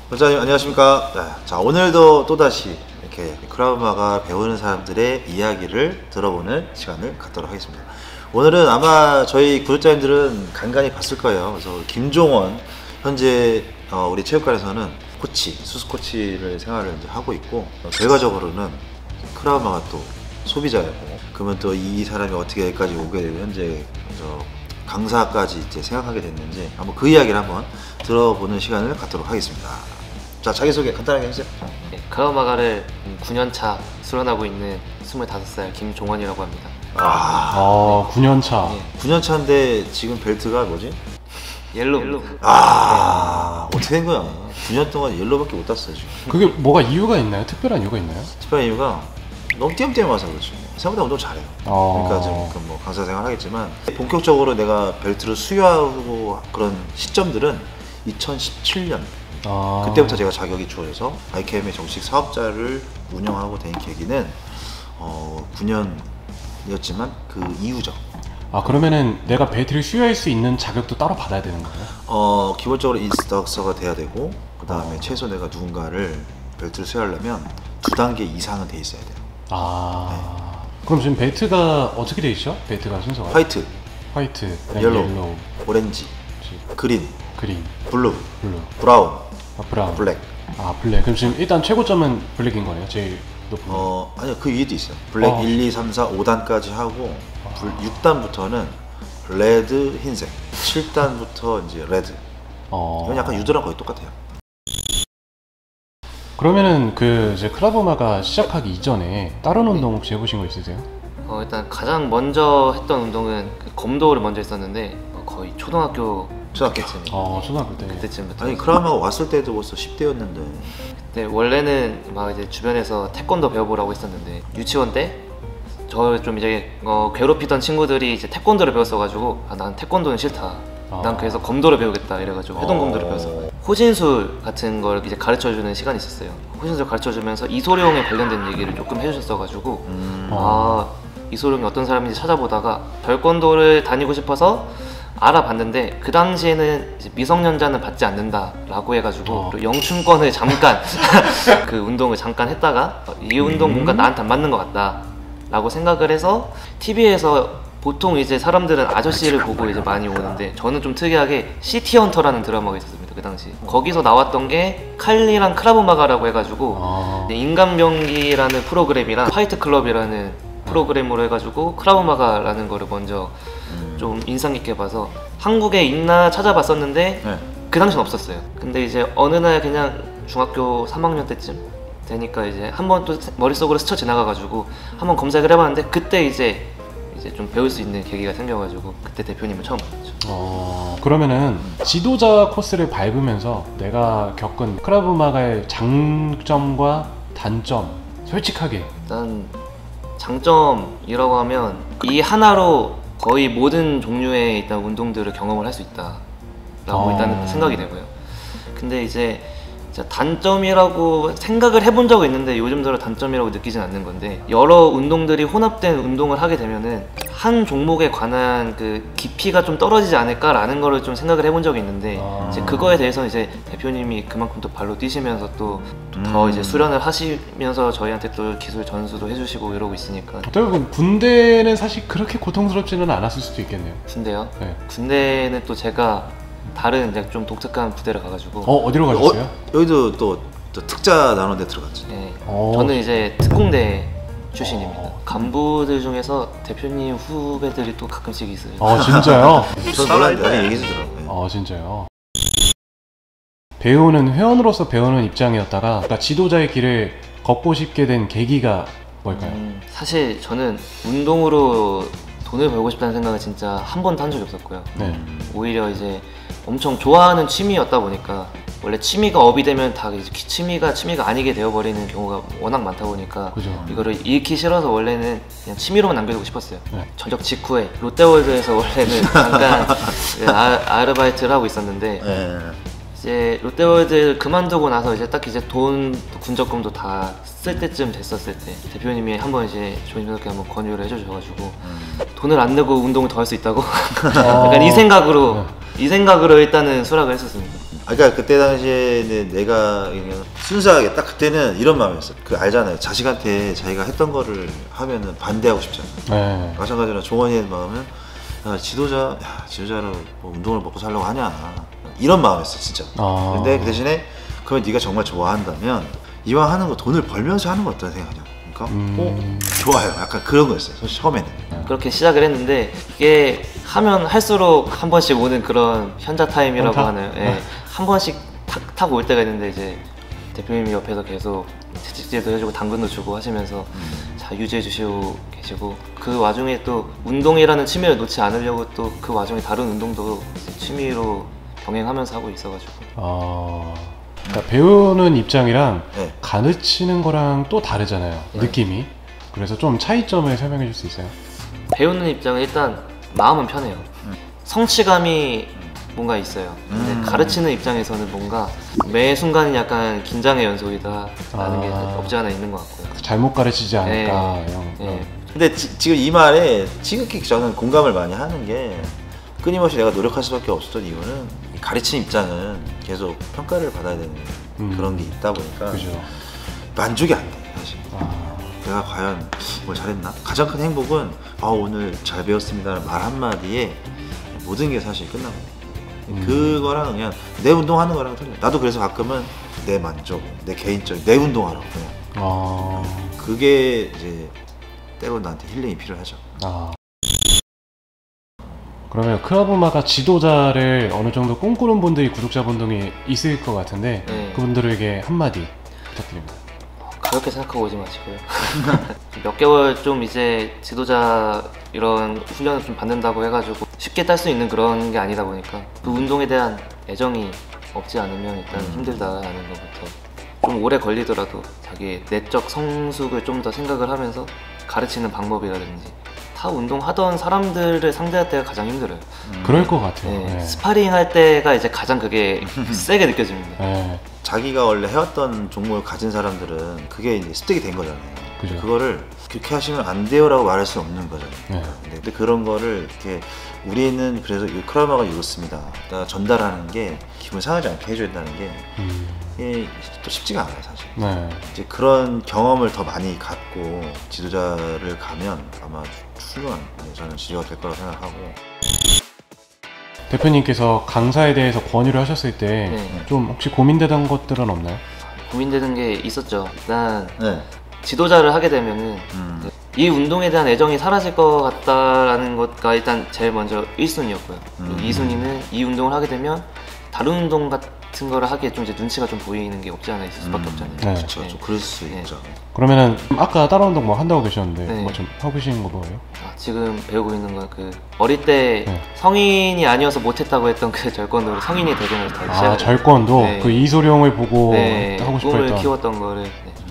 원장님 안녕하십니까. 자 오늘도 또다시 이렇게 크라우마가 배우는 사람들의 이야기를 들어보는 시간을 갖도록 하겠습니다. 오늘은 아마 저희 구독자님들은 간간히 봤을 거예요. 그래서 김종원 현재 우리 체육관에서는 코치, 수수 코치를 생활을 이제 하고 있고, 결과적으로는 크라우마가 또 소비자였고, 그러면 또 이 사람이 어떻게 여기까지 오게 되고 현재 강사까지 이제 생각하게 됐는지 한번 그 이야기를 한번 들어보는 시간을 갖도록 하겠습니다. 자, 자기소개 간단하게 해주세요. 네, 크라우마가를 9년차 수련하고 있는 25살 김종원이라고 합니다. 9년차. 네. 9년차인데 지금 벨트가 뭐지? 옐로우. 어떻게 된 거야? 9년 동안 옐로우밖에 못 땄어요 지금. 그게 뭐가 이유가 있나요? 특별한 이유가 있나요? 특별한 이유가 너무 띄엄띄엄 와서 그렇지. 생각보다 운동 잘해요. 그러니까 지금 뭐 강사 생활 하겠지만 본격적으로 내가 벨트를 수여하고 그런 시점들은 2017년 그때부터 제가 자격이 주어져서 IKM의 정식 사업자를 운영하고 된 계기는 9년이었지만 그 이후죠. 그러면은 내가 벨트를 수여할 수 있는 자격도 따로 받아야 되는 거예요? 기본적으로 인스트럭터가 돼야 되고, 그 다음에 최소 내가 누군가를 벨트를 수여하려면 2단계 이상은 돼 있어야 돼요. 네. 그럼 지금 벨트가 어떻게 돼 있죠? 벨트가 순서가? 화이트, 옐로우, 오렌지, 그린, 블루, 브라운, 블랙. 블랙. 그럼 지금 일단 최고점은 블랙인 거네요? 제일 높은 거? 아니요, 그 위에도 있어요. 블랙 1, 2, 3, 4, 5단까지 하고 6단부터는 레드, 흰색, 7단부터 이제 레드. 이건 약간 유도랑 거의 똑같아요. 그러면은 이제 크라우마가 시작하기 이전에 다른 운동 혹시 해보신 거 있으세요? 일단 가장 먼저 했던 운동은 검도를 먼저 했었는데 거의 초등학교 때쯤. 초등학교 때. 그때쯤부터. 아니 크라우마가 왔을 때도 벌써 10대였는데. 네, 원래는 막 이제 주변에서 태권도 배워보라고 했었는데 유치원 때 저 좀 이제 괴롭히던 친구들이 이제 태권도를 배웠어가지고 난 태권도는 싫다. 난 그래서 검도를 배우겠다 이래가지고 회동 검도를 배워서 호신술 같은 걸 이제 가르쳐주는 시간이 있었어요. 호신술 가르쳐주면서 이소룡에 관련된 얘기를 조금 해주셨어가지고 이소룡이 어떤 사람인지 찾아보다가 별권도를 다니고 싶어서 알아봤는데 그 당시에는 이제 미성년자는 받지 않는다라고 해가지고 영춘권을 잠깐 그 운동을 잠깐 했다가 이 운동 뭔가 나한테 안 맞는 것 같다 라고 생각을 해서 TV에서 보통 이제 사람들은 아저씨를 보고 이제 많이 오는데 저는 좀 특이하게 시티헌터라는 드라마가 있었습니다. 그 당시 거기서 나왔던 게 칼리랑 크라우마가라고 해가지고 인간병기라는 프로그램이랑 파이트클럽이라는 프로그램으로 해가지고 크라우마가라는 거를 먼저 좀 인상 깊게 봐서 한국에 있나 찾아봤었는데 그 당시는 없었어요. 근데 이제 어느 날 그냥 중학교 3학년 때쯤 되니까 이제 한번 또 머릿속으로 스쳐 지나가가지고 한번 검색을 해봤는데 그때 이제 좀 배울 수 있는 계기가 생겨가지고 그때 대표님을 처음 만났죠. 그러면은 지도자 코스를 밟으면서 내가 겪은 크라우마가의 장점과 단점 솔직하게. 일단 장점이라고 하면 이 하나로 거의 모든 종류의 일단 운동들을 경험을 할 수 있다라고 일단 생각이 되고요. 근데 이제 단점이라고 생각을 해본 적은 있는데 요즘 들어 단점이라고 느끼진 않는 건데, 여러 운동들이 혼합된 운동을 하게 되면은 한 종목에 관한 그 깊이가 좀 떨어지지 않을까라는 거를 좀 생각을 해본 적이 있는데 이제 그거에 대해서 이제 대표님이 그만큼 또 발로 뛰시면서 또 더 이제 수련을 하시면서 저희한테 또 기술 전수도 해주시고 이러고 있으니까. 어떻게 보면 군대는 사실 그렇게 고통스럽지는 않았을 수도 있겠네요. 군대요? 네. 군대는 또 제가 다른 이제 좀 독특한 부대를 가가지고. 어디로 가셨어요? 여기도 또 특자 나눈 데 들어갔죠. 네. 저는 이제 특공대 출신입니다. 간부들 중에서 대표님 후배들이 또 가끔씩 있어요. 진짜요? 전 몰랐는데 나중에 얘기해 주더라고요. 진짜요? 배우는 회원으로서 배우는 입장이었다가 그러니까 지도자의 길을 걷고 싶게 된 계기가 뭘까요? 사실 저는 운동으로 돈을 벌고 싶다는 생각은 진짜 한 번도 한 적이 없었고요. 오히려 이제 엄청 좋아하는 취미였다 보니까 원래 취미가 업이 되면 다 이제 취미가 아니게 되어버리는 경우가 워낙 많다 보니까 이거를 잃기 싫어서 원래는 그냥 취미로만 남겨두고 싶었어요. 전역 직후에 롯데월드에서 원래는 잠깐 아르바이트를 하고 있었는데 이제 롯데월드 그만두고 나서 이제 딱 이제 돈 군적금도 다 쓸 때쯤 됐었을 때 대표님이 한번 이제 조심스럽게 한번 권유를 해주셔가지고 돈을 안 내고 운동을 더 할 수 있다고 약간 이 생각으로 일단은 수락을 했었습니다. 그러니까 그때 당시에는 내가 그냥 순수하게 딱 그때는 이런 마음이었어. 그 알잖아요. 자식한테 자기가 했던 거를 하면은 반대하고 싶잖아. 네. 마찬가지로 종원이의 마음은 지도자로 뭐 운동을 먹고 살려고 하냐 이런 마음이었어 진짜. 근데 그 대신에 그러면 네가 정말 좋아한다면 이왕 하는 거 돈을 벌면서 하는 거 어떤 생각하냐. 그러니까 좋아요. 약간 그런 거였어요. 사실 처음에는. 그렇게 시작을 했는데 이게 하면 할수록 한 번씩 오는 그런 현자 타임이라고 현타? 하나요? 예. 한 번씩 탁 올 때가 있는데 이제 대표님이 옆에서 계속 채찍질도 해주고 당근도 주고 하시면서 자 유지해 주시고 계시고 그 와중에 또 운동이라는 취미를 놓지 않으려고 또 그 와중에 다른 운동도 취미로 병행하면서 하고 있어가지고 그러니까 배우는 입장이랑 네. 가르치는 거랑 또 다르잖아요. 네. 느낌이. 그래서 좀 차이점을 설명해 줄 수 있어요? 배우는 입장은 일단 마음은 편해요. 성취감이 뭔가 있어요. 근데 가르치는 입장에서는 뭔가 매 순간이 약간 긴장의 연속이다라는 게 없지 않아 있는 것 같고요. 잘못 가르치지 않을까 네. 이런. 네. 근데 지금 이 말에 지극히 저는 공감을 많이 하는 게 끊임없이 내가 노력할 수밖에 없었던 이유는 이 가르치는 입장은 계속 평가를 받아야 되는 그런 게 있다 보니까 그죠. 만족이 안 돼 사실. 내가 과연 뭘 잘했나? 가장 큰 행복은 오늘 잘 배웠습니다라는 말 한마디에 모든 게 사실 끝나거든요. 그거랑 그냥 내 운동하는 거랑 틀려. 나도 그래서 가끔은 내 만족, 내 개인적 내 운동하라고 그냥. 그게 이제 때로 나한테 힐링이 필요하죠. 그러면 크라브마가 지도자를 어느 정도 꿈꾸는 분들이 구독자분들이 있을 것 같은데 네. 그분들에게 한마디 부탁드립니다. 그렇게 생각하고 오지 마시고요. 몇 개월 좀 이제 지도자 이런 훈련을 좀 받는다고 해가지고 쉽게 딸 수 있는 그런 게 아니다 보니까 그 운동에 대한 애정이 없지 않으면 일단 힘들다라는 것부터 좀 오래 걸리더라도 자기의 내적 성숙을 좀 더 생각을 하면서 가르치는 방법이라든지 타 운동하던 사람들을 상대할 때가 가장 힘들어요. 그럴 것 같아요. 네, 네. 스파링 할 때가 이제 가장 그게 세게 느껴집니다. 네. 자기가 원래 해왔던 종목을 가진 사람들은 그게 이제 습득이 된 거잖아요. 그죠. 그거를 그렇게 하시면 안 돼요라고 말할 수는 없는 거잖아요. 네. 근데 그런 거를 이렇게 우리는 그래서 이 크라우마가 이렇습니다. 전달하는 게 기분 상하지 않게 해줘야 된다는 게 이게 또 쉽지가 않아요, 사실. 네. 이제 그런 경험을 더 많이 갖고 지도자를 가면 아마 훌륭한 저는 지도가 될 거라고 생각하고. 대표님께서 강사에 대해서 권유를 하셨을 때 좀 네. 혹시 고민되던 것들은 없나요? 고민되는 게 있었죠. 일단 네. 지도자를 하게 되면은 이 운동에 대한 애정이 사라질 것 같다라는 것가 일단 제일 먼저 1순위였고요. 2순위는 이 운동을 하게 되면 다른 운동 같은 거를 하기에 좀 이제 눈치가 좀 보이는 게 없지 않아 있을 수밖에 없잖아요. 네. 그렇죠. 네. 좀 그럴 수 네. 있죠. 그러면은 아까 다른 운동 뭐 한다고 계셨는데 네. 뭐 좀 해보시는 거 뭐예요? 지금 배우고 있는 건 그 어릴 때 네. 성인이 아니어서 못했다고 했던 그 절권도를 성인이 되면서 다시 시작을 절권도 네. 그 이소룡을 보고 네, 하고 싶어 꿈을 했던. 키웠던 거를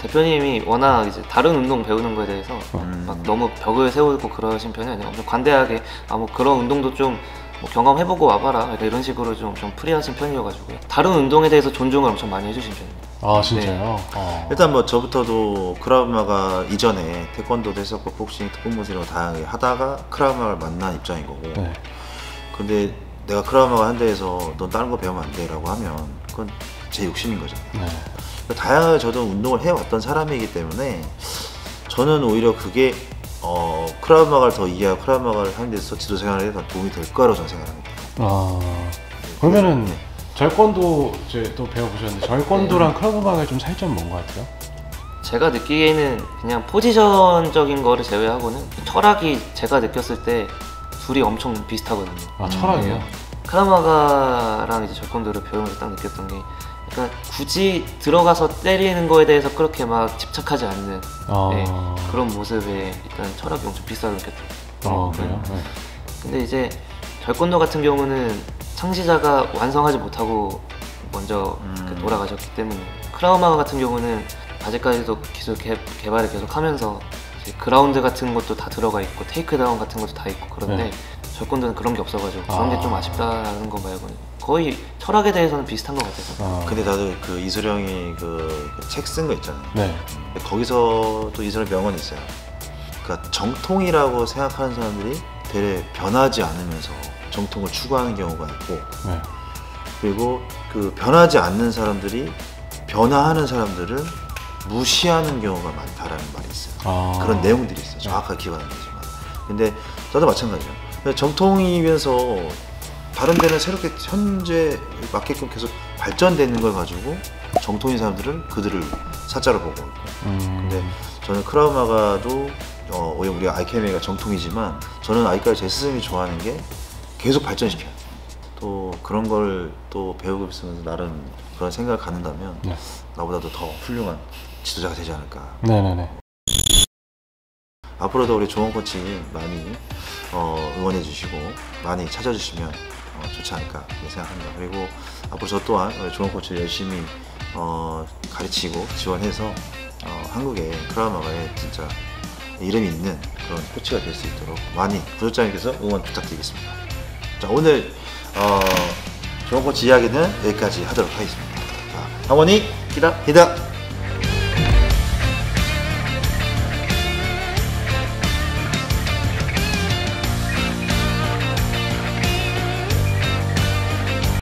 대표님이 워낙 이제 다른 운동 배우는 거에 대해서 막 너무 벽을 세우고 그러신 편이 아니라 엄청 관대하게 뭐 그런 운동도 좀 뭐 경험해보고 와봐라 이런 식으로 좀 프리하신 편이어가지고요. 다른 운동에 대해서 존중을 엄청 많이 해주신 편입니다. 진짜요? 일단 뭐 저부터도 크라우마가 이전에 태권도도 했었고 복싱, 특공무술이라고 다양하게 하다가 크라우마를 만난 입장인 거고. 네. 근데 내가 크라우마가 한 데에서 넌 다른 거 배우면 안 돼라고 하면 그건 제 욕심인 거잖아요. 네. 다양하게 저도 운동을 해왔던 사람이기 때문에 저는 오히려 그게 크라우마를 더 이해하고 크라우마를 하는 데서 지도 생활에 더 도움이 될 거라고 저는 생각합니다. 그러면은 네. 절권도 이제 또 배워보셨는데 절권도랑 크라우마가 좀 차이점은 뭔 것 같아요? 제가 느끼기에는 그냥 포지션적인 거를 제외하고는 철학이 제가 느꼈을 때 둘이 엄청 비슷하거든요. 철학이요? 크라우마가랑 이제 절권도를 배우면서 딱 느꼈던 게 그러니까 굳이 들어가서 때리는 거에 대해서 그렇게 막 집착하지 않는 그런 모습에 일단 철학이 엄청 비슷하게 느꼈어요. 그래요? 네. 근데 이제 절권도 같은 경우는 창시자가 완성하지 못하고 먼저 돌아가셨기 때문에 크라우마가 같은 경우는 아직까지도 기술 개발을 계속 하면서 이제 그라운드 같은 것도 다 들어가 있고 테이크다운 같은 것도 다 있고 그런데 절권도는 그런 게 없어가지고 그런 게 좀 아쉽다는 거 말고는 거의 철학에 대해서는 비슷한 것 같아서. 근데 나도 그 이소룡이 그 책 쓴 거 있잖아요. 네. 거기서 또 이소룡 명언이 있어요. 그러니까 정통이라고 생각하는 사람들이 되레 변하지 않으면서 정통을 추구하는 경우가 있고 그리고 그 변하지 않는 사람들이 변화하는 사람들을 무시하는 경우가 많다라는 말이 있어요. 그런 내용들이 있어요. 정확하게 기억 안 나지만. 근데 저도 마찬가지예요. 정통이면서 다른 데는 새롭게 현재 맞게끔 계속 발전되는 걸 가지고 정통인 사람들은 그들을 사자로 보고 있고. 근데 저는 크라우 마가도 우리 아이케미가 정통이지만 저는 아직까지 제 스승이 좋아하는 게 계속 발전시켜요. 또 그런 걸 또 배우고 있으면서 나름 그런 생각을 갖는다면 네. 나보다도 더 훌륭한 지도자가 되지 않을까. 네네네. 앞으로도 우리 조원 코치 많이 응원해 주시고 많이 찾아주시면 좋지 않을까 생각합니다. 그리고 앞으로 저 또한 우리 조원 코치를 열심히 가르치고 지원해서 한국의 크라우 마가에 진짜 이름이 있는 그런 코치가 될 수 있도록 많이 구독자님께서 응원 부탁드리겠습니다. 자, 오늘 조원 코치 이야기는 여기까지 하도록 하겠습니다. 자, 하모니 기다. 히다.